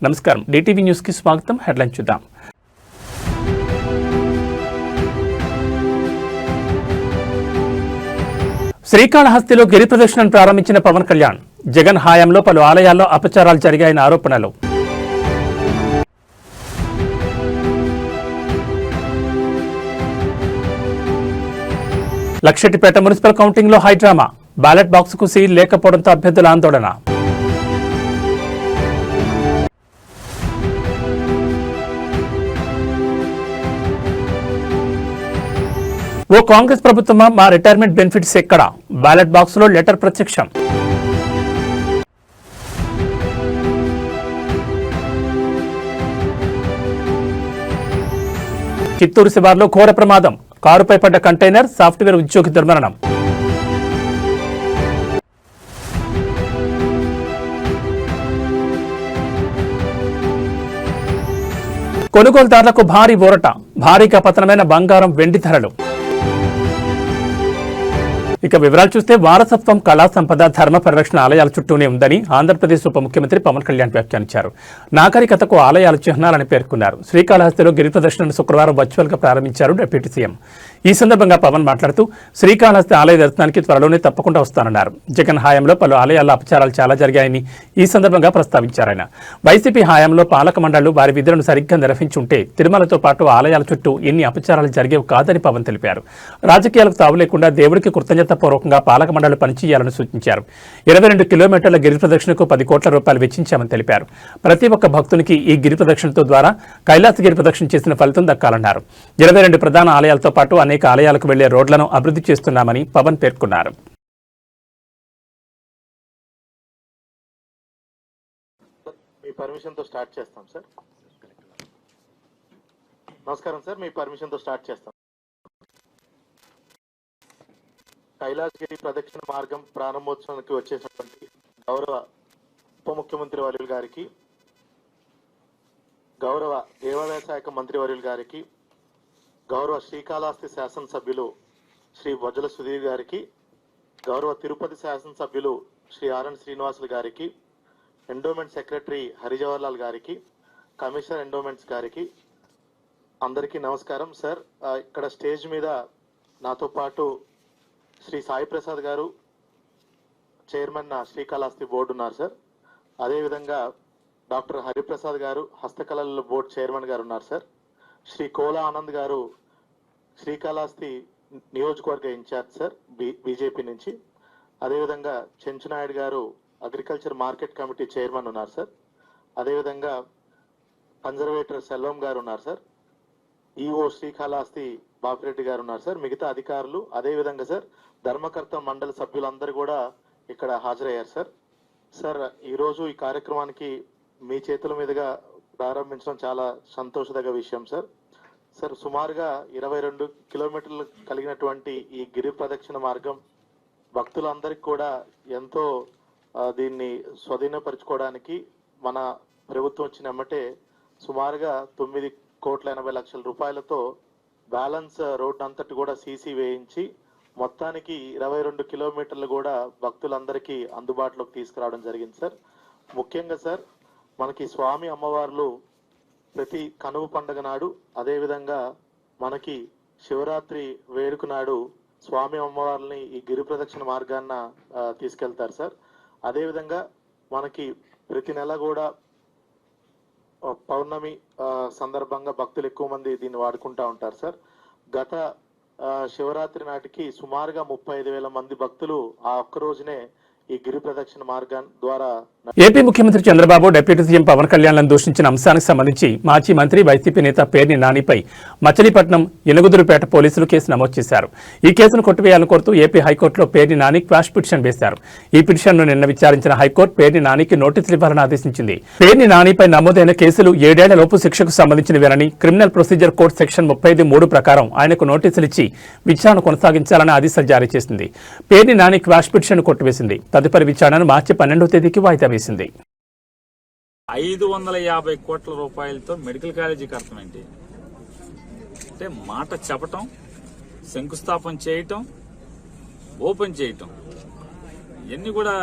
నమస్కారం, DTV news కి స్వాగతం. హెడ్లైన్ చూద్దాం. శ్రీకాళహస్తిలో గిరి ప్రదక్షిణను ప్రారంభించిన పవన్ కళ్యాణ్. జగన్ హయాంలో పలు ఆలయాల్లో అపచారాలు జరిగాయన్న ఆరోపణలు. లక్షెట్టిపేట మున్సిపల్ కౌంటింగ్ లో హైడ్రామా. బ్యాలెట్ బాక్స్ కు సీల్ లేకపోవడంతో అభ్యర్థుల ఆందోళన. ఓ కాంగ్రెస్ ప్రభుత్వమా, మా రిటైర్మెంట్ బెనిఫిట్స్ ఎక్కడా? బ్యాలెట్ బాక్స్ లో లెటర్ ప్రత్యక్షం. చిత్తూరు శివార్లో ఘోర ప్రమాదం. కారుపై పడ్డ కంటైనర్, సాఫ్ట్వేర్ ఉద్యోగి దుర్మరణం. కొనుగోలుదారులకు భారీ ఊరట. భారీగా పతనమైన బంగారం, వెండి ధరలు. ఇక వివరాలు చూస్తే, వారసత్వం, కళా సంపద, ధర్మ పరిరక్షణ ఆలయాల చుట్టూనే ఉందని ఆంధ్రప్రదేశ్ ఉప ముఖ్యమంత్రి పవన్ కళ్యాణ్ వ్యాఖ్యానించారు. నాగరికతకు ఆలయాల చిహ్నాలని పేర్కొన్నారు. శ్రీకాళహస్తిలో గిరి ప్రదర్శనను శుక్రవారం వర్చువల్ గా ప్రారంభించారు డిప్యూటీ సీఎం. ఈ సందర్భంగా పవన్ మాట్లాడుతూ, శ్రీకాళహస్తి ఆలయ దర్శనానికి త్వరలోనే తప్పకుండా వస్తానన్నారు. జగన్ హయాంలో పలు ఆలయాల్లో అపచారాలు చాలా జరిగాయని ఈ సందర్భంగా ప్రస్తావించారు. ఆయన వైసీపీ హయాంలో పాలక మండళ్లు వారి విధులను సరిగ్గా నిర్వహించుంటే తిరుమలతో పాటు ఆలయాల చుట్టూ ఎన్ని అపచారాలు జరిగేవి కాదని పవన్ తెలిపారు. రాజకీయాలకు తావు లేకుండా దేవుడికి కృతజ్ఞతాపూర్వకంగా పాలక మండళ్లు పనిచేయాలని సూచించారు. 22 కిలోమీటర్ల గిరి ప్రదక్షిణకు 10 కోట్ల రూపాయలు వెచ్చించామని తెలిపారు. ప్రతి ఒక్క భక్తునికి ఈ గిరి ప్రదక్షిణతో ద్వారా కైలాసగిరి ప్రదక్షిణ చేసిన ఫలితం దక్కాలన్నారు. 22 ప్రధాన ఆలయాలతో పాటు అనేక ఆలయాలకు వెళ్లే రోడ్లను అభివృద్ధి చేస్తున్నామని పవన్ పేర్కొన్నారు. కైలాసగిరి ప్రదక్షిణ మార్గం ప్రారంభోత్సవానికి వచ్చేసినటువంటి గౌరవ ఉప ముఖ్యమంత్రి వర్యులు గారికి, గౌరవ దేవాదాయ శాఖ మంత్రి వర్యులు గారికి, గౌరవ శ్రీకాళహస్తి శాసనసభ్యులు శ్రీ బొజ్జల సుధీర్ గారికి, గౌరవ తిరుపతి శాసనసభ్యులు శ్రీ ఆర్ఎన్ శ్రీనివాసులు గారికి, ఎండోమెంట్ సెక్రటరీ హరిజవహర్ లాల్ గారికి, కమిషనర్ ఎండోమెంట్స్ గారికి అందరికీ నమస్కారం. సార్, ఇక్కడ స్టేజ్ మీద నాతో పాటు శ్రీ సాయి ప్రసాద్ గారు, చైర్మన్ శ్రీకాళహస్తి బోర్డు ఉన్నారు సార్. అదేవిధంగా డాక్టర్ హరిప్రసాద్ గారు, హస్తకళల బోర్డు చైర్మన్ గారు ఉన్నారు సార్. శ్రీ కోలా ఆనంద్ గారు, శ్రీకాళహస్తి నియోజకవర్గ ఇన్ఛార్జ్ సార్, బీజేపీ నుంచి. అదేవిధంగా చెంచునాయుడు గారు, అగ్రికల్చర్ మార్కెట్ కమిటీ చైర్మన్ ఉన్నారు సార్. అదేవిధంగా కన్జర్వేటర్ సెల్వం గారు ఉన్నారు సార్. ఈఓ శ్రీకాళహస్తి బాపిరెడ్డి గారు ఉన్నారు సార్. మిగతా అధికారులు, అదేవిధంగా సార్ ధర్మకర్త మండలి సభ్యులందరూ కూడా ఇక్కడ హాజరయ్యారు సార్. సార్, ఈరోజు ఈ కార్యక్రమానికి మీ చేతుల మీదుగా ప్రారంభించడం చాలా సంతోషదగ్గ విషయం సార్. సార్, సుమారుగా 22 కిలోమీటర్లు కలిగినటువంటి ఈ గిరి ప్రదక్షిణ మార్గం భక్తులందరికీ కూడా ఎంతో దీన్ని స్వాధీనపరచుకోవడానికి మన ప్రభుత్వం వచ్చినమ్మటే సుమారుగా 9,80,00,000 రూపాయలతో బ్యాలెన్స్ రోడ్ అంతటి కూడా సీసీ వేయించి మొత్తానికి 22 కిలోమీటర్లు కూడా భక్తులందరికీ అందుబాటులోకి తీసుకురావడం జరిగింది సార్. ముఖ్యంగా సార్, మనకి స్వామి అమ్మవార్లు ప్రతి కనుమ పండుగ నాడు, అదేవిధంగా మనకి శివరాత్రి వేడుక నాడు స్వామి అమ్మవార్లని ఈ గిరి ప్రదక్షిణ మార్గాన్న తీసుకెళ్తారు సార్. అదేవిధంగా మనకి ప్రతి నెల కూడా పౌర్ణమి సందర్భంగా భక్తులు ఎక్కువ మంది దీన్ని వాడుకుంటా ఉంటారు సార్. గత శివరాత్రి నాటికి సుమారుగా 35,000 మంది భక్తులు ఆ ఒక్క రోజునే ఈ గిరి ప్రదక్షిణ మార్గం ద్వారా. ఏపీ ముఖ్యమంత్రి చంద్రబాబు డిప్యూటీ సీఎం పవన్ కళ్యాణ్లను దూషించిన అంశానికి సంబంధించి మాజీ మంత్రి వైసీపీ నేత పేర్ని నానిపై మచిలీపట్నం ఎనుగుదురుపేట పోలీసులు కేసు నమోదు చేశారు. ఈ కేసును కొట్టివేయాలని కోరుతూ ఏపీ హైకోర్టులో పేర్ని నాని క్వాష్ పిటిషన్ వేశారు. ఈ పిటిషన్ను నిన్న విచారించిన హైకోర్టు పేర్ని నానికి నోటీసులు ఇవ్వాలని ఆదేశించింది. పేర్ని నానిపై నమోదైన కేసులు 7 ఏళ్లలోపు శిక్షకు సంబంధించినవేనని, క్రిమినల్ ప్రొసీజర్ కోడ్ సెక్షన్ 35(3) ప్రకారం ఆయనకు నోటీసులు ఇచ్చి విచారణ కొనసాగించాలని ఆదేశాలు జారీ చేసింది. పేర్ని నాని క్వాష్ పిటిషన్ కొట్టివేసింది. తదుపరి విచారణను మార్చి 12వ తేదీకి వాయిదా వేసింది. 550 కోట్ల రూపాయలతో మెడికల్ కాలేజీకి అర్థమేంటి అంటే మాట చెప్పటం, శంకుస్థాపన చేయటం, ఓపెన్ చేయటం, ఇవన్నీ కూడా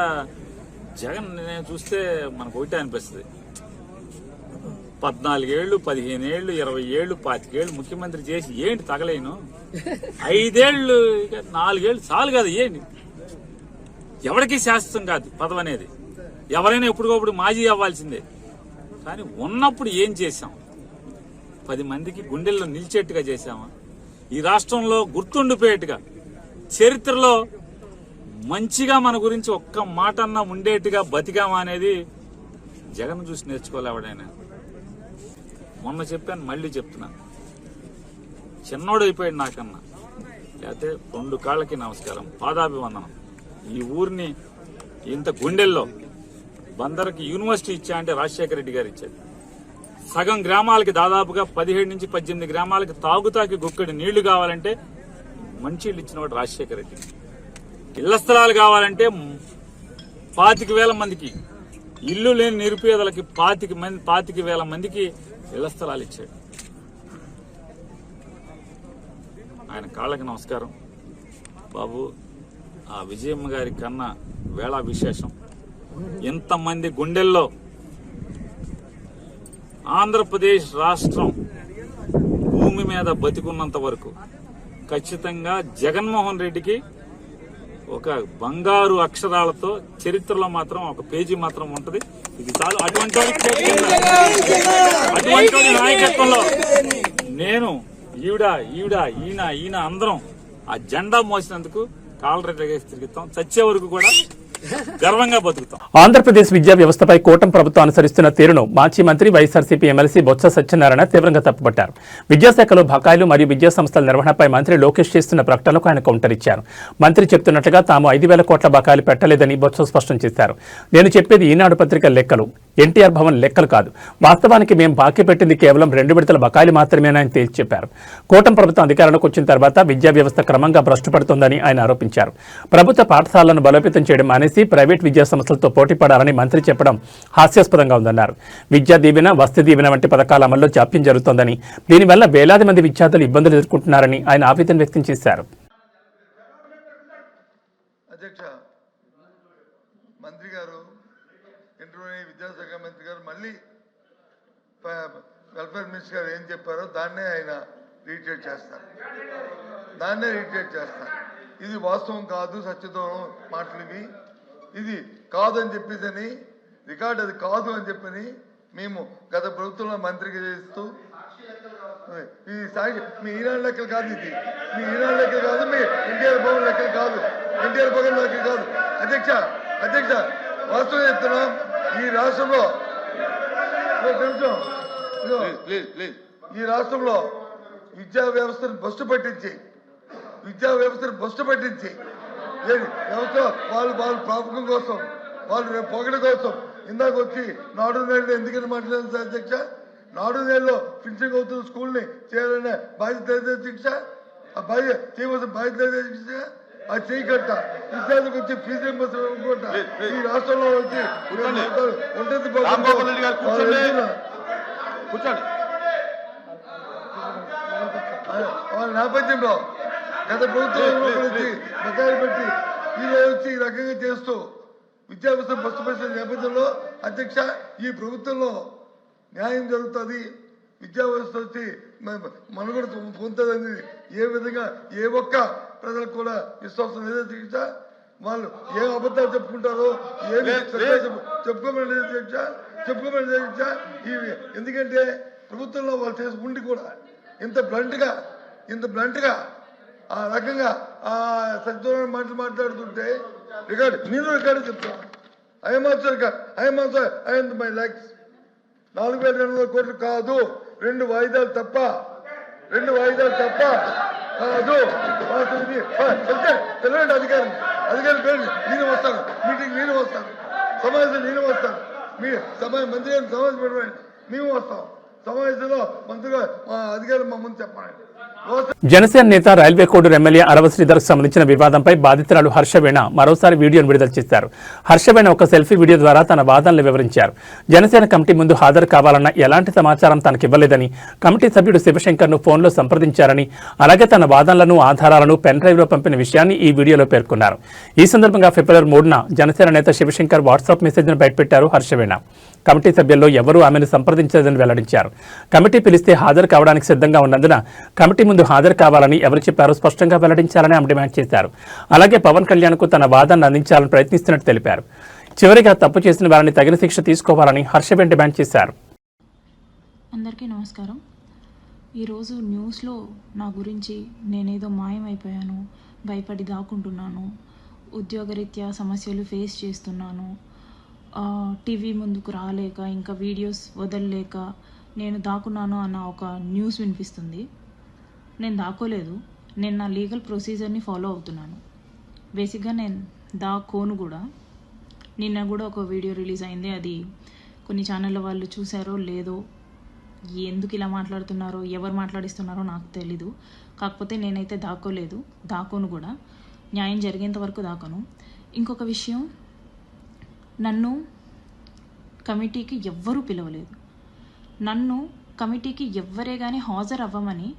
జగన్ నేను చూస్తే మనకు ఒకటే అనిపిస్తుంది. 14 ఏళ్ళు 15 ఏళ్ళు 20 ఏళ్ళు 25 ఏళ్ళు ముఖ్యమంత్రి చేసి ఏంటి తగలేను? 5 ఏళ్ళు 4 ఏళ్ళు చాలు కదా. ఏంటి ఎవరికి శాశ్వతం కాదు పదవి అనేది. ఎవరైనా ఎప్పటికప్పుడు మాజీ అవ్వాల్సిందే. కానీ ఉన్నప్పుడు ఏం చేశాం? 10 మందికి గుండెల్లో నిలిచేట్టుగా చేశామా? ఈ రాష్ట్రంలో గుర్తుండిపోయేట్టుగా చరిత్రలో మంచిగా మన గురించి ఒక్క మాట అన్నా ఉండేట్టుగా బతికామా అనేది జగన్ చూసి నేర్చుకోవాలి ఎవడైనా. మొన్న చెప్పాను, మళ్ళీ చెప్తున్నాను, చిన్నోడు అయిపోయాడు నాకన్నా. లేకపోతే 2 కాళ్ళకి నమస్కారం, పాదాభివందనం. ఈ ఊరిని ఇంత గుండెల్లో బందర్కి యూనివర్సిటీ ఇచ్చా అంటే రాజశేఖర రెడ్డి గారు ఇచ్చాడు. సగం గ్రామాలకి దాదాపుగా 17 నుంచి 18 గ్రామాలకి తాగుతాకి గుక్కడి నీళ్లు కావాలంటే మంచిళ్ళు ఇచ్చినవాడు రాజశేఖర రెడ్డి. ఇళ్ల స్థలాలు కావాలంటే 25,000 మందికి, ఇల్లు లేని నిరుపేదలకి 25,000 మందికి ఇళ్ల స్థలాలు ఇచ్చాడు. ఆయన కాళ్ళకి నమస్కారం. బాబు, ఆ విజయమ్మ గారి కన్నా వేళ విశేషం. ఇంతమంది గుండెల్లో ఆంధ్రప్రదేశ్ రాష్ట్రం భూమి మీద బతికున్నంత వరకు ఖచ్చితంగా జగన్మోహన్ రెడ్డికి ఒక బంగారు అక్షరాలతో చరిత్రలో మాత్రం ఒక పేజీ మాత్రం ఉంటది. ఇది చాలు. అటువంటి నాయకత్వంలో నేను ఈయన అందరం ఆ జెండా మోసినందుకు కాలరెడ్డి తిరుగుతాం. చచ్చే వరకు కూడా గర్వంగా బతుకుతాం. ఆంధ్రప్రదేశ్ విద్యా వ్యవస్థపై కూటమి ప్రభుత్వం అనుసరిస్తున్న తీరును మాజీ మంత్రి వైఎస్ఆర్సీపీ ఎమ్మెల్సీ బొత్స సత్యనారాయణ తీవ్రంగా తప్పుపట్టారు. విద్యాశాఖలో బకాయిలు మరియు విద్యా సంస్థల నిర్వహణపై మంత్రి లోకేష్ చేస్తున్న ప్రకటనలకు ఆయన కౌంటర్ ఇచ్చారు. మంత్రి చెప్తున్నట్లుగా తాము 5,000 కోట్ల బకాయిలు పెట్టలేదని బొత్స స్పష్టం చేశారు. నేను చెప్పేది ఈనాడు పత్రిక లెక్కలు, ఎన్టీఆర్ భవన్ లెక్కలు కాదు. వాస్తవానికి మేము బాకీ పెట్టింది కేవలం 2 విడతల బకాయిలు మాత్రమేనని తేల్చి చెప్పారు. కూటమి ప్రభుత్వం అధికారంలోకి వచ్చిన తర్వాత విద్యా వ్యవస్థ క్రమంగా భ్రష్టుపడుతోందని ఆయన ఆరోపించారు. ప్రభుత్వ పాఠశాలలను బలోపేతం చేయడం మానేసి ప్రైవేట్ విద్యా సంస్థలతో పోటీ పడాలని మంత్రి చెప్పడం హాస్యాస్పదంగా ఉందన్నారు. విద్యా దీవెన, వసతి దీవెన వంటి పథకాల అమల్లో జాప్యం జరుగుతోందని, దీనివల్ల వేలాది మంది విద్యార్థులు ఇబ్బందులు ఎదుర్కొంటున్నారని ఆయన ఆవేదన వ్యక్తం చేశారు. అధ్యక్ష, మంత్రి గారు ఇంటర్వ్యూ విద్యాశాఖ మంత్రి గారు మళ్ళీ వెల్ఫేర్ మినిస్టర్ గారు ఏం చెప్పారో దాన్నే ఆయన రీట్రేట్ చేస్తారు. ఇది వాస్తవం కాదు, సత్యదూరం మాటలు ఇవి. ఇది కాదు అని చెప్పేసి రికార్డు, అది కాదు అని చెప్పని మేము గత ప్రభుత్వంలో మంత్రికి చేస్తూ ఈ సాగి మీ ఈనాడు లెక్కలు కాదు, ఇది మీ ఈనాడు లెక్కలు కాదు, మీ ఎన్టీఆర్ భవన్ లెక్కలు కాదు, ఎన్టీఆర్ భవన్ లెక్కలు కాదు. అధ్యక్ష వాస్తవం చెప్తున్నాం. ఈ రాష్ట్రంలో విద్యా వ్యవస్థను బస్టు పట్టించి వ్యవస్థ వాళ్ళు ప్రాపకం కోసం, వాళ్ళు పొగడ కోసం ఇందాక వచ్చి నాడు నేలలో ఎందుకని మాట్లాడారు సార్ అధ్యక్ష? నాడు నేలలో ఫినిషింగ్ అవుతున్న స్కూల్ని చేయాలనే బాధ్యత అధ్యక్ష. ఆ చేయవలసిన బాధ్యత అధ్యక్ష. అది చేయకట్ట విద్యార్థులకు వచ్చి ఫీజు రింబర్స్మెంట్ ఈ రాష్ట్రంలో వచ్చి ఉంటుంది. వాళ్ళ నేపథ్యంలో గత ప్రభుత్వంలో బకాయిలు పెట్టి వచ్చి ఈ రకంగా చేస్తూ విద్యా వ్యవస్థ బస్సుపరిచిన నేపథ్యంలో అధ్యక్ష ఈ ప్రభుత్వంలో న్యాయం జరుగుతుంది, విద్యా వ్యవస్థ వచ్చి మనుగడ పొందుతుందని ఏ విధంగా ఏ ఒక్క ప్రజలకు కూడా విశ్వాసం లేదు అధ్యక్ష. వాళ్ళు ఏ అబద్ధాలు చెప్పుకుంటారో ఏమి చెప్పుకోమని అధ్యక్ష. ఎందుకంటే ప్రభుత్వంలో వాళ్ళు చేసి ఉండి కూడా ఇంత బ్లంట్గా ఆ రకంగా ఆ సత్యనారాయణ మాటలు మాట్లాడుతుంటే రికార్డు చెప్తాను. మై ల్యాక్స్ 4,200 కోట్లు కాదు, 2 వాయిదాలు తప్ప కాదు. తెలియండి అధికారి పేరు నేను వస్తాను, మీటింగ్ నేను వస్తాను, సమావేశం నేను వస్తాను, మీ మంత్రి గారిని సమావేశం పెట్టండి, మేము వస్తాం. సమావేశంలో మంత్రిగా మా అధికారులు మా ముందు చెప్పండి. జనసేన నేత రైల్వే కోడూరు ఎమ్మెల్యే అరవ శ్రీధర్కు సంబంధించిన వివాదంపై బాధితురాలు హర్షవేణ మరోసారి వీడియోను విడుదల చేశారు. హర్షవేణ ఒక సెల్ఫీ వీడియో ద్వారా తన వాదనలు వివరించారు. జనసేన కమిటీ ముందు హాజరు కావాలన్న ఎలాంటి సమాచారం తనకివ్వలేదని, కమిటీ సభ్యుడు శివశంకర్ను ఫోన్లో సంప్రదించారని, అలాగే తన వాదనలను ఆధారాలను పెన్ డ్రైవ్లో పంపిన విషయాన్ని ఈ వీడియోలో పేర్కొన్నారు. ఈ సందర్భంగా ఫిబ్రవరి 3న జనసేన నేత శివశంకర్ వాట్సాప్ మెసేజ్ను బయటపెట్టారు హర్షవేణ. కమిటీ సభ్యుల్లో ఎవరూ ఆమెను సంప్రదించలేదని వెల్లడించారు. కమిటీ పిలిస్తే హాజరు కావడానికి సిద్ధంగా ఉన్నందున కమిటీ ముందు హాజరు కావాలని ఎవరు చెప్పారో స్పష్టంగా వెల్లడించాలని ఆమె డిమాండ్ చేశారు. అలాగే పవన్ కళ్యాణ్కు తన వాదనను అందించాలని ప్రయత్నిస్తున్నట్టు తెలిపారు. చివరిగా తప్పు చేసిన వారిని తగిన శిక్ష తీసుకోవాలని హర్షవేణ్ డిమాండ్ చేశారు. అందరికీ నమస్కారం. ఈరోజు న్యూస్లో నా గురించి నేనేదో మాయమైపోయాను, భయపడి దాక్కుంటున్నాను, ఉద్యోగరీత్యా సమస్యలు ఫేస్ చేస్తున్నాను, టీవీ ముందుకు రాలేక ఇంకా వీడియోస్ వదలలేక నేను దాక్కున్నాను అన్న ఒక న్యూస్ వినిపిస్తుంది. నేను దాక్కోలేదు. నేను నా లీగల్ ప్రొసీజర్ని ఫాలో అవుతున్నాను. బేసిక్గా నేను దాక్కోను కూడా. నిన్న కూడా ఒక వీడియో రిలీజ్ అయింది. అది కొన్ని ఛానళ్ళ వాళ్ళు చూసారో లేదో, ఎందుకు ఇలా మాట్లాడుతున్నారో, ఎవరు మాట్లాడిస్తున్నారో నాకు తెలీదు. కాకపోతే నేనైతే దాక్కోలేదు, దాక్కోను కూడా. న్యాయం జరిగేంత వరకు దాక్కోను. ఇంకొక విషయం, నన్ను కమిటీకి ఎవ్వరూ పిలవలేదు. నన్ను కమిటీకి ఎవ్వరే కానీ హాజరు అవ్వమని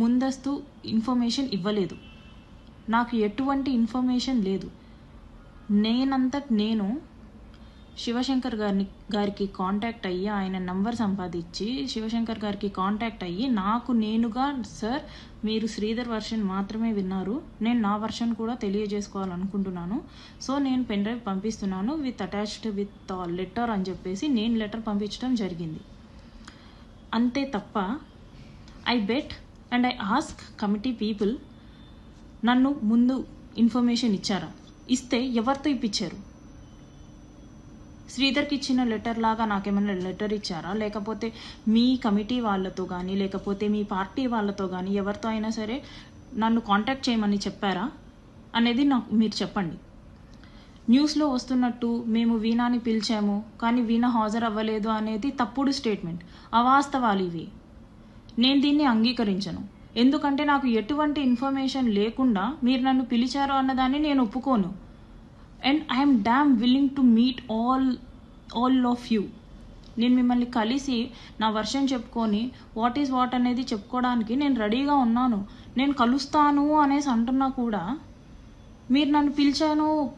ముందస్తు ఇన్ఫర్మేషన్ ఇవ్వలేదు. నాకు ఎటువంటి ఇన్ఫర్మేషన్ లేదు. నేను శివశంకర్ గారికి కాంటాక్ట్ అయ్యి, ఆయన నంబర్ సంపాదించి శివశంకర్ గారికి కాంటాక్ట్ అయ్యి నాకు నేనుగా, సార్ మీరు శ్రీధర్ వర్షన్ మాత్రమే విన్నారు, నేను నా వర్షన్ కూడా తెలియజేసుకోవాలనుకుంటున్నాను, సో నేను పెన్ డ్రైవ్ పంపిస్తున్నాను విత్ అటాచ్డ్ విత్ లెటర్ అని చెప్పేసి నేను లెటర్ పంపించడం జరిగింది. అంతే తప్ప I bet and I ask committee people, నన్ను ముందు ఇన్ఫర్మేషన్ ఇచ్చారా? ఇస్తే ఎవరితో ఇప్పించారు? శ్రీధర్కి ఇచ్చిన లెటర్ లాగా నాకేమైనా లెటర్ ఇచ్చారా? లేకపోతే మీ కమిటీ వాళ్ళతో కానీ, లేకపోతే మీ పార్టీ వాళ్ళతో కానీ ఎవరితో అయినా సరే నన్ను కాంటాక్ట్ చేయమని చెప్పారా అనేది నాకు మీరు చెప్పండి. న్యూస్లో వస్తున్నట్టు మేము వీణాని పిలిచాము కానీ వీణ హాజరు అవ్వలేదు అనేది తప్పుడు స్టేట్మెంట్, అవాస్తవాలు ఇవి. నేను దీన్ని అంగీకరించను. ఎందుకంటే నాకు ఎటువంటి ఇన్ఫర్మేషన్ లేకుండా మీరు నన్ను పిలిచారు అన్నదాన్ని నేను ఒప్పుకోను. And I'm dam willing to meet all of you. నేను మిమ్మల్ని కలిసి నా వర్షన్ చెప్పుకొని వాట్ ఈజ్ వాట్ అనేది చెప్పుకోవడానికి నేను రెడీగా ఉన్నాను. నేను కలుస్తాను అనేసి అంటున్నా కూడా మీరు నన్ను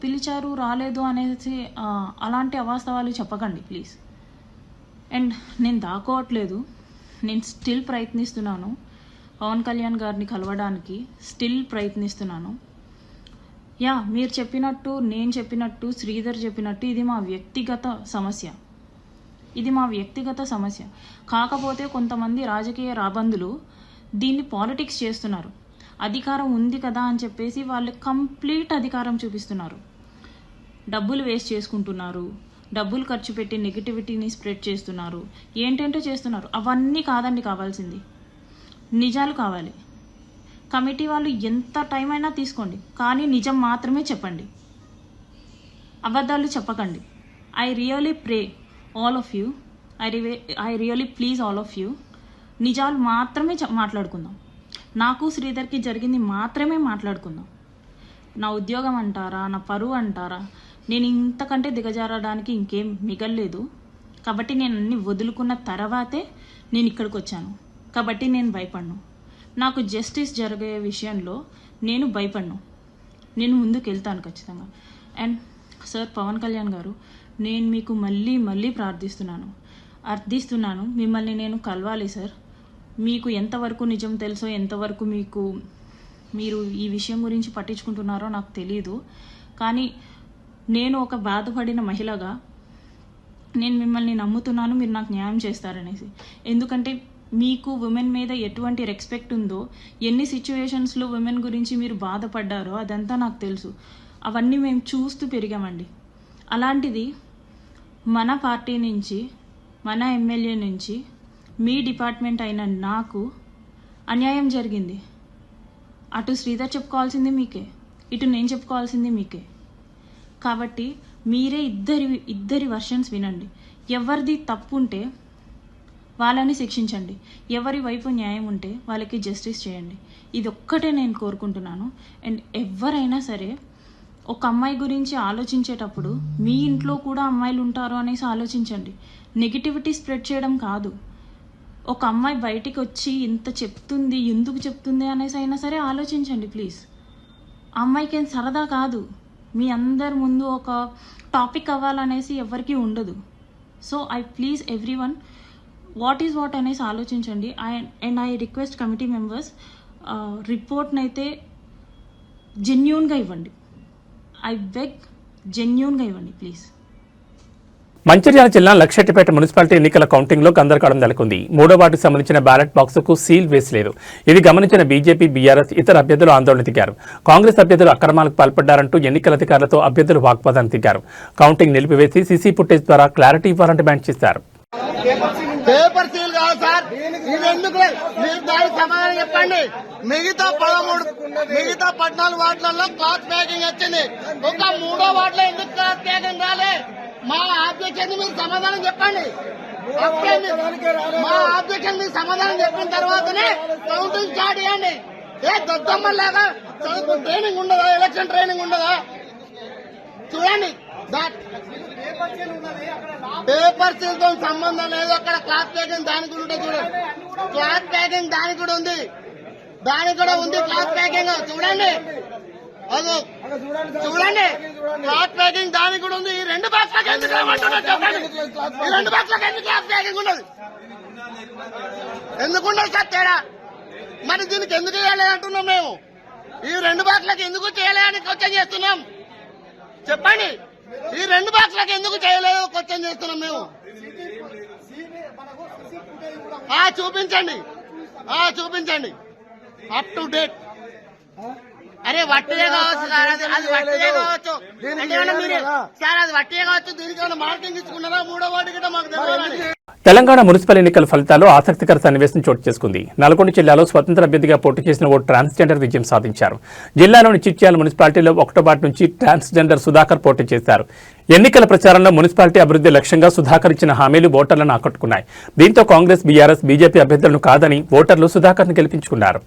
పిలిచారు రాలేదు అనేసి అలాంటి అవాస్తవాలు చెప్పకండి ప్లీజ్. అండ్ నేను దాక్కోవట్లేదు. నేను స్టిల్ ప్రయత్నిస్తున్నాను పవన్ కళ్యాణ్ గారిని కలవడానికి, స్టిల్ ప్రయత్నిస్తున్నాను. మీరు చెప్పినట్టు, నేను చెప్పినట్టు, శ్రీధర్ చెప్పినట్టు ఇది మా వ్యక్తిగత సమస్య. కాకపోతే కొంతమంది రాజకీయ రాబందులు దీన్ని పాలిటిక్స్ చేస్తున్నారు. అధికారం ఉంది కదా అని చెప్పేసి వాళ్ళు కంప్లీట్ అధికారం చూపిస్తున్నారు. డబ్బులు వేస్ట్ చేసుకుంటున్నారు, డబ్బులు ఖర్చు పెట్టి నెగిటివిటీని స్ప్రెడ్ చేస్తున్నారు, ఏంటంటో చేస్తున్నారు. అవన్నీ కాదండి కావాల్సింది, నిజాలు కావాలి. కమిటీ వాళ్ళు ఎంత టైం అయినా తీసుకోండి, కానీ నిజం మాత్రమే చెప్పండి, అబద్ధాలు చెప్పకండి. I really pray all of you, I really please all of you, నిజాలు మాత్రమే మాట్లాడుకుందాం. నాకు శ్రీధర్కి జరిగింది మాత్రమే మాట్లాడుకుందాం. నా ఉద్యోగం అంటారా, నా పరువు అంటారా, నేను ఇంతకంటే దిగజారడానికి ఇంకేం మిగల్లేదు. కాబట్టి నేను అన్ని వదులుకున్న తర్వాతే నేను ఇక్కడికి వచ్చాను. కాబట్టి నేను భయపడను. నాకు జస్టిస్ జరిగే విషయంలో నేను భయపడను. నేను ముందుకు వెళ్తాను ఖచ్చితంగా. అండ్ సార్ పవన్ కళ్యాణ్ గారు, నేను మీకు మళ్ళీ అర్థిస్తున్నాను, మిమ్మల్ని నేను కలవాలి సార్. మీకు ఎంతవరకు నిజం తెలుసో, ఎంతవరకు మీరు ఈ విషయం గురించి పట్టించుకుంటున్నారో నాకు తెలీదు. కానీ నేను ఒక బాధపడిన మహిళగా నేను మిమ్మల్ని నమ్ముతున్నాను, మీరు నాకు న్యాయం చేస్తారనేసి. ఎందుకంటే మీకు ఉమెన్ మీద ఎటువంటి రెస్పెక్ట్ ఉందో, ఎన్ని సిచ్యువేషన్స్లో ఉమెన్ గురించి మీరు బాధపడ్డారో అదంతా నాకు తెలుసు. అవన్నీ మేము చూస్తూ పెరిగామండి. అలాంటిది మన పార్టీ నుంచి, మన ఎమ్మెల్యే నుంచి, మీ డిపార్ట్మెంట్ అయిన నాకు అన్యాయం జరిగింది. అటు శ్రీధర్ చెప్పుకోవాల్సింది మీకే, ఇటు నేను చెప్పుకోవాల్సింది మీకే. కాబట్టి మీరే ఇద్దరి వర్షన్స్ వినండి. ఎవరిది తప్పు ఉంటే వాళ్ళని శిక్షించండి. ఎవరి వైపు న్యాయం ఉంటే వాళ్ళకి జస్టిస్ చేయండి. ఇది ఒక్కటే నేను కోరుకుంటున్నాను. అండ్ ఎవరైనా సరే ఒక అమ్మాయి గురించి ఆలోచించేటప్పుడు మీ ఇంట్లో కూడా అమ్మాయిలు ఉంటారు అనేసి ఆలోచించండి. నెగిటివిటీ స్ప్రెడ్ చేయడం కాదు. ఒక అమ్మాయి బయటికి వచ్చి ఇంత చెప్తుంది, ఎందుకు చెప్తుంది అనేసి అయినా సరే ఆలోచించండి ప్లీజ్. అమ్మాయికి ఏం సరదా కాదు. మీ అందరి ముందు ఒక టాపిక్ అవ్వాలనేసి ఎవరికీ ఉండదు. So I please every one what is what అనేసి ఆలోచించండి. ఐ రిక్వెస్ట్ కమిటీ మెంబర్స్ రిపోర్ట్ని అయితే జెన్యూన్గా ఇవ్వండి. ఐ బెగ్ జెన్యూన్గా ఇవ్వండి ప్లీజ్. మంచిర్యాల జిల్లా లక్షెట్టిపేట మున్సిపాలిటీ ఎన్నికల కౌంటింగ్లో గందరగోళం నెలకొంది. 3వ వార్డుకు సంబంధించిన బ్యాలెట్ బాక్సుకు సీల్ వేసలేదు. ఇది గమనించిన బీజేపీ, బీఆర్ఎస్ ఇతర అభ్యర్థులు ఆందోళన దిగారు. కాంగ్రెస్ అభ్యర్థులు అక్రమాలకు పాల్పడ్డారంటూ ఎన్నికల అధికారులతో అభ్యర్థులు వాగ్వాదానికి దిగారు. కౌంటింగ్ నిలిపివేసి సీసీ ఫుటేజ్ ద్వారా క్లారిటీ ఇవ్వాలని డిమాండ్ చేశారు. పేపర్ సీల్ కాదు సార్, ఇది ఎందుకు మీరు దానికి సమాధానం చెప్పండి. మిగతా 14 వార్డులలో క్లాత్ ప్యాకింగ్ వచ్చింది, ఒక 3వ వార్డులో ఎందుకు క్లాత్ ప్యాకింగ్ రాలే? మా ఆబ్జెక్షన్ మీరు సమాధానం చెప్పండి. మా ఆబ్జెక్షన్ మీరు సమాధానం చెప్పిన తర్వాతనే కౌంటింగ్ స్టార్ట్ చేయండి. ఏ దద్దమ్మలాగా చదువు ట్రైనింగ్ ఉండదా? ఎలక్షన్ ట్రైనింగ్ ఉండదా? చూడండి, పేపర్ సీల్ తో సంబంధం లేదు. అక్కడ క్లాత్ ప్యాకింగ్ దానికి కూడా ఉంటుంది. చూడండి, క్లాత్ ప్యాకింగ్ దానికి కూడా ఉంది, క్లాత్ ప్యాకింగ్ చూడండి. అదో చూడండి, క్లాత్ ప్యాకింగ్ దానికి కూడా ఉంది. ఈ 2 బాక్స్లకు ఎందుకు ఏమంటున్నారు చెప్పండి? ఈ 2 బాక్స్లకు ఎందుకు క్లాత్ ప్యాకింగ్ ఉండదు? ఎందుకుండదు సార్ తేడా? మరి దీనికి ఎందుకు చేయలేదు అంటున్నాం మేము. ఈ 2 బాక్స్లకు ఎందుకు చేయలేదని క్వశ్చన్ చేస్తున్నాం. చెప్పండి, ఈ 2 బాక్స్లకు ఎందుకు చేయలేదు క్వశ్చన్ చేస్తున్నాం మేము. చూపించండి అప్ టు డేట్. అరే వట్టిదే కావచ్చు సార్, అది వట్టిదే కావచ్చు. సార్ అది వట్టిదే కావచ్చు. దీనికైనా మార్కింగ్ ఇచ్చుకున్నారా? 3వ వార్డు గిట్ట మాకు తెలియాలని. తెలంగాణ మున్సిపల్ ఎన్నికల ఫలితాల్లో ఆసక్తికర సన్నివేశం చోటు చేసుకుంది. నల్గొండ జిల్లాలో స్వతంత్ర అభ్యర్థిగా పోటీ చేసిన ఓ ట్రాన్స్జెండర్ విజయం సాధించారు. జిల్లాలోని చిట్యాల మున్సిపాలిటీలో 1వ వార్డు నుంచి ట్రాన్స్జెండర్ సుధాకర్ పోటీ చేశారు. ఎన్నికల ప్రచారంలో మున్సిపాలిటీ అభివృద్ధి లక్ష్యంగా సుధాకర్ ఇచ్చిన హామీలు ఓటర్లను ఆకట్టుకున్నాయి. దీంతో కాంగ్రెస్, బీఆర్ఎస్, బీజేపీ అభ్యర్థులను కాదని ఓటర్లు సుధాకర్ను గెలిపించుకున్నారు.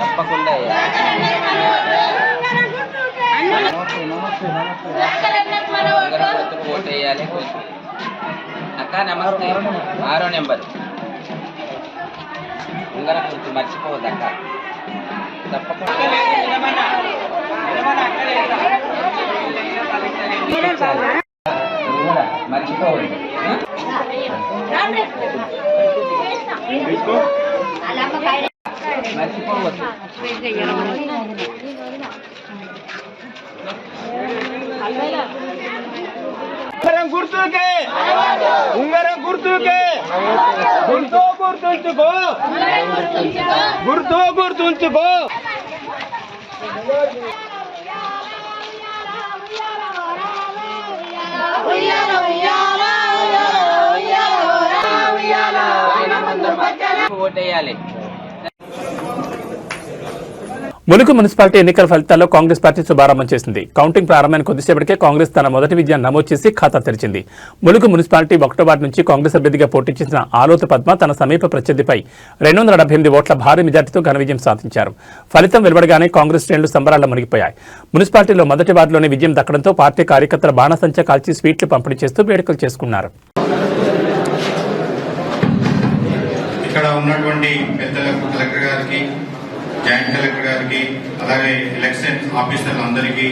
తప్పకుండా ఓటు వేయాలి. అక్క నమస్తే. 6వ నెంబర్ ఉంగర గుర్తు మర్చిపోవద్దు అక్క. తప్పకుండా మర్చిపోవద్దు. మర్చిపోవద్దు. గుర్తుకే ఉంగరం గుర్తుకే గుర్తుంచుకో. ఓటేయాలి. ములుగు మున్సిపాలిటీ ఎన్నికల ఫలితాల్లో కాంగ్రెస్ పార్టీ శుభారంభం చేసింది. కౌంటింగ్ ప్రారంభమైన కొద్దిసేపటికే కాంగ్రెస్ తన మొదటి విజయాన్ని నమోదు చేసి ఖాతా తెరిచింది. ములుగు మున్సిపాలిటీ 1వ వార్డు నుంచి కాంగ్రెస్ అభ్యర్థిగా పోటీ చేసిన ఆలోతు పద్మ తన సమీప ప్రత్యర్థిపై 278 ఓట్ల భారీ మెజార్టీతో ఘన విజయం సాధించారు. ఫలితం వెలువడగానే కాంగ్రెస్ శ్రేణులు సంబరాల్లో మునిగిపోయాయి. మున్సిపాలిటీలో మొదటి వార్డులోనే విజయం దక్కడంతో పార్టీ కార్యకర్తల బాణసంచా కాల్చి స్వీట్లు పంపిణీ చేస్తూ వేడుకలు చేసుకున్నారు. ఇక్కడ ఉన్నటువంటి పెద్దలకు కలెక్టర్ గారికి, జాయింట్ కలెక్టర్ గారికి, అలాగే ఎలక్షన్ ఆఫీసర్లందరికీ,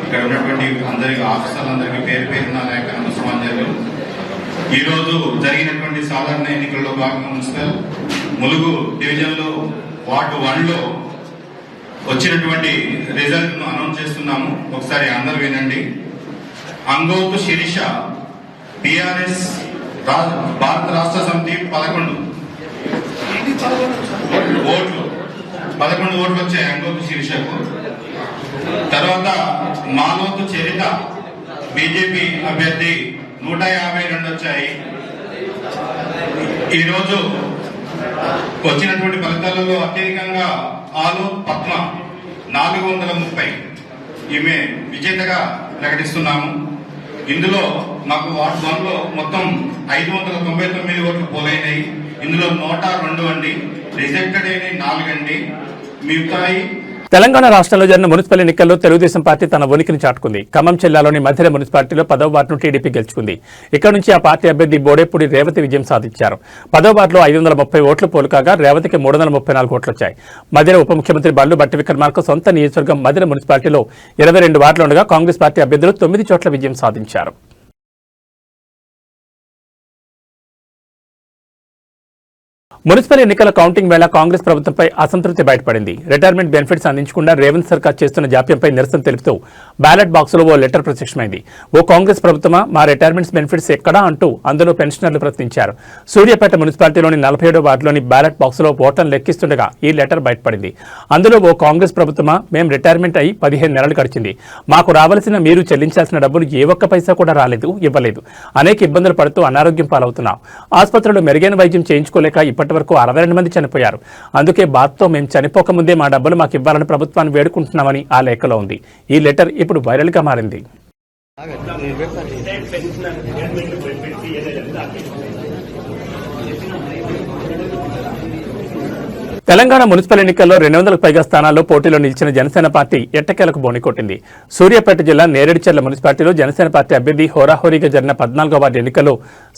ఇక్కడ ఉన్నటువంటి అందరికి ఆఫీసర్లందరికీ పేరు పేరున నమస్కారాలు. ఈ రోజు జరిగినటువంటి సాధారణ ఎన్నికల్లో భాగంగా మున్సిపల్ ములుగు డివిజన్ లో వార్డు 1లో వచ్చినటువంటి రిజల్ట్ ను అనౌన్స్ చేస్తున్నాము. ఒకసారి అందరూ వినండి. అంగోతు శిరీష టిఆర్ఎస్ భారత రాష్ట్ర సమితి 11 ఓట్లు వచ్చాయి అంగోతు శీర్షకు. తర్వాత మాలోతు చరిత బీజేపీ అభ్యర్థి 152 వచ్చాయి. ఈరోజు వచ్చినటువంటి ఫలితాలలో అత్యధికంగా ఆలోత్ పద్మ 430 ఈమె విజేతగా ప్రకటిస్తున్నాము. ఇందులో మాకు వార్డు 1లో మొత్తం 599 ఓట్లు పోలైనాయి. ఇందులో 102 అండి, రిజెక్టెడ్ అయిన 4 అండి, మిగతాయి. తెలంగాణ రాష్ట్రంలో జరిగిన మున్సిపల్ ఎన్నికల్లో తెలుగుదేశం పార్టీ తన ఉనికిని చాటుకుంది. ఖమ్మం జిల్లాలోని మధ్యల మున్సిపాలిటీలో 10వ వార్డును టీడీపీ గెలుచుకుంది. ఇక్కడ నుంచి ఆ పార్టీ అభ్యర్థి బోడేపూడి రేవతి విజయం సాధించారు. 10వ వార్డులో 530 ఓట్లు పోలుకాగా రేవతికి 334 ఓట్లు వచ్చాయి. మధ్యల ఉప ముఖ్యమంత్రి బల్లు భట్టి విక్రమార్క సొంత నియోజకవర్గం మధ్యల మున్సిపాలిటీలో 22 వార్డులు ఉండగా కాంగ్రెస్ పార్టీ అభ్యర్థులు 9 చోట్ల విజయం సాధించారు. మున్సిపల్ ఎన్నికల కౌంటింగ్ వేళ కాంగ్రెస్ ప్రభుత్వంపై అసంతృప్తి బయటపడింది. రిటైర్మెంట్ బెనిఫిట్స్ అందించకుండా రేవంత్ సర్కార్ చేస్తున్న జాప్యంపై నిరసన తెలుపుతూ బ్యాలెట్ బాక్సులో ఓ లెటర్ ప్రత్యక్షమైంది. ఓ కాంగ్రెస్ ప్రభుత్వమా, మా రిటైర్మెంట్స్ బెనిఫిట్స్ ఎక్కడా అంటూ అందులో పెన్షనర్లు ప్రశ్నించారు. సూర్యాపేట మున్సిపాలిటీలోని 47వ వార్డులోని బ్యాలెట్ బాక్సులో ఓట్లను లెక్కిస్తుండగా ఈ లెటర్ బయటపడింది. అందులో ఓ కాంగ్రెస్ ప్రభుత్వమా, మేం రిటైర్మెంట్ అయి 15 నెలలు గడిచింది, మాకు రావాల్సిన మీరు చెల్లించాల్సిన డబ్బులు ఏ ఒక్క పైసా కూడా రాలేదు, ఇవ్వలేదు, అనేక ఇబ్బందులు పడుతూ అనారోగ్యం పాలవుతున్నాం, ఆసుపత్రిలో మెరుగైన వైద్యం చేయించుకోలేక ఇప్పటి వరకు 62 మంది చనిపోయారు, అందుకే బాధతో మేము చనిపోకముందే మా డబ్బులు మాకు ఇవ్వాలని ప్రభుత్వాన్ని వేడుకుంటున్నామని ఆ లేఖలో ఉంది. ఈ లెటర్ ఇప్పుడు వైరల్ గా మారింది. తెలంగాణ మున్సిపల్ ఎన్నికల్లో 200కు పైగా స్థానాల్లో పోటీలో నిలిచిన జనసేన పార్టీ ఎట్టకేలకు బోనికొట్టింది. సూర్యాపేట జిల్లా నేరేడుచెర్ల మున్సిపాలిటీలో జనసేన పార్టీ అభ్యర్థి హోరాహోరీగా జరిగిన 14వ వార్డు ఎన్నికల్లో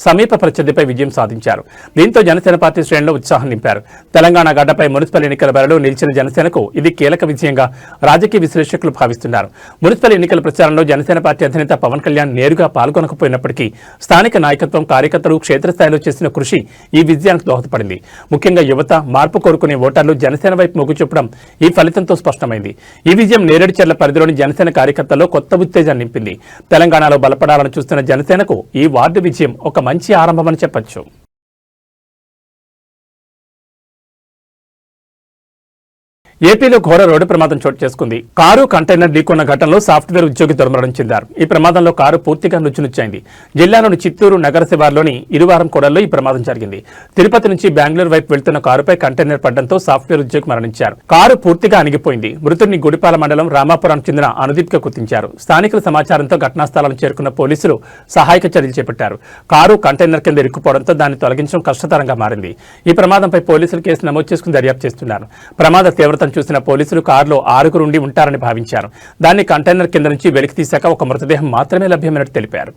సమీప ప్రత్యర్థిపై విజయం సాధించారు. దీంతో జనసేన పార్టీ శ్రేణులు ఉత్సాహం నింపారు. తెలంగాణ గడ్డపై మున్సిపల్ ఎన్నికల బరిలో నిలిచిన జనసేనకు ఇది కీలక విజయంగా రాజకీయ విశ్లేషకులు భావిస్తున్నారు. మున్సిపల్ ఎన్నికల ప్రచారంలో జనసేన పార్టీ అధినేత పవన్ కళ్యాణ్ నేరుగా పాల్గొనకపోయినప్పటికీ స్థానిక నాయకత్వం, కార్యకర్తలు క్షేత్రస్థాయిలో చేసిన కృషి ఈ విజయానికి దోహదపడింది. ముఖ్యంగా యువత, మార్పు కోరుకునే ఓటర్లు జనసేన వైపు మొగ్గు చూపడం ఈ ఫలితంతో స్పష్టమైంది. ఈ విజయం నేరేడుచెర్ల పరిధిలోని జనసేన కార్యకర్తల్లో కొత్త ఉత్తేజాన్ని నింపింది. తెలంగాణలో బలపడాలని చూస్తున్న జనసేనకు ఈ వార్డు విజయం ఒక మంచి ఆరంభమని చెప్పొచ్చు. ఏపీలో ఘోర రోడ్డు ప్రమాదం చోటు చేసుకుంది. కారు కంటైనర్ ఢీకొన్న ఘటనలో సాఫ్ట్వేర్ ఉద్యోగి దుర్మరణం చెందారు. ఈ ప్రమాదంలో కారు పూర్తిగా నుచ్చునుచ్చైంది. జిల్లాలోని చిత్తూరు నగర శివార్లోని ఇరువారం కూడల్లో ఈ ప్రమాదం జరిగింది. తిరుపతి నుంచి బెంగళూరు వైపు వెళ్తున్న కారుపై కంటైనర్ పడడంతో సాఫ్ట్వేర్ ఉద్యోగి మరణించారు. కారు పూర్తిగా అణిగిపోయింది. మృతుడిని గుడిపాల మండలం రామాపురానికి చెందిన అనుదీప్గా గుర్తించారు. స్థానికుల సమాచారంతో ఘటనా స్థలానికి చేరుకున్న పోలీసులు సహాయక చర్యలు చేపట్టారు. కారు కంటైనర్ కింద ఇరుక్కుపోవడంతో దాన్ని తొలగించడం కష్టతరంగా మారింది. ఈ ప్రమాదంపై పోలీసులు కేసు నమోదు చేసుకుని దర్యాప్తు చేస్తున్నారు. ప్రమాద తీవ్రత చూసిన పోలీసులు కారులో 6 ఉండి ఉంటారని భావించారు. దాన్ని కంటైనర్ కింద నుంచి వెలికి తీశాక ఒక మృతదేహం మాత్రమే లభ్యమైనట్టు తెలిపారు.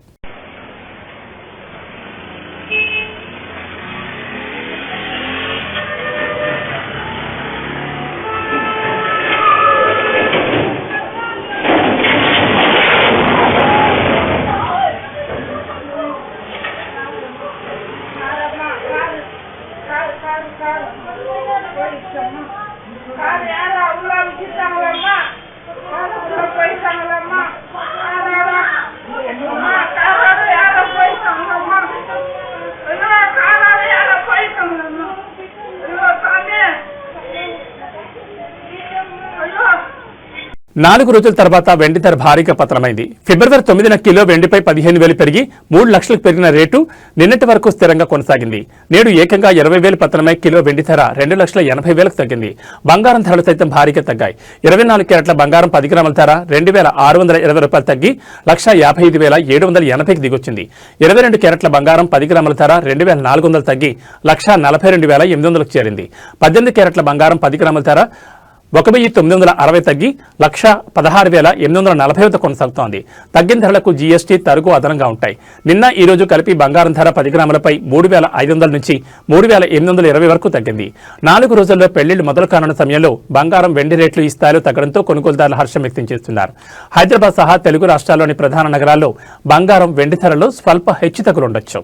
4 రోజుల తర్వాత వెండి ధర భారీగా పతనమైంది. ఫిబ్రవరి 9న కిలో వెండిపై 15,000 పెరిగి 3 లక్షలకు పెరిగిన రేటు నిన్నటి వరకు స్థిరంగా కొనసాగింది. నేడు ఏకంగా 20,000 పతనమై కిలో వెండి ధర 2,50,000 తగ్గింది. బంగారం ధరలు సైతం భారీగా తగ్గాయి. 24 క్యారెట్ల బంగారం 10 గ్రాముల ధర 2,620 రూపాయలు తగ్గి 1,55,780కి దిగొచ్చింది. 22 క్యారెట్ల బంగారం 10 గ్రాముల ధర 2,400 తగ్గి 1,42,800కు చేరింది. 18 క్యారెట్ల బంగారం 10 గ్రాముల ధర 1,960 తగ్గి 1,16,840 వద్ద కొనసాగుతోంది. తగ్గిన ధరలకు జీఎస్టీ తరుగు అదనంగా ఉంటాయి. నిన్న ఈ రోజు కలిపి బంగారం ధర 10 గ్రాములపై 3,500 నుంచి 3,820 వరకు తగ్గింది. 4 రోజుల్లో పెళ్లిళ్లు మొదలు కానున్న సమయంలో బంగారం వెండి రేట్లు ఈ స్థాయిలో తగ్గడంతో కొనుగోలుదారులు హర్షం వ్యక్తం చేస్తున్నారు. హైదరాబాద్ సహా తెలుగు రాష్ట్రాల్లోని ప్రధాన నగరాల్లో బంగారం వెండి ధరలో స్వల్ప హెచ్చుతగ్గులుండొచ్చు.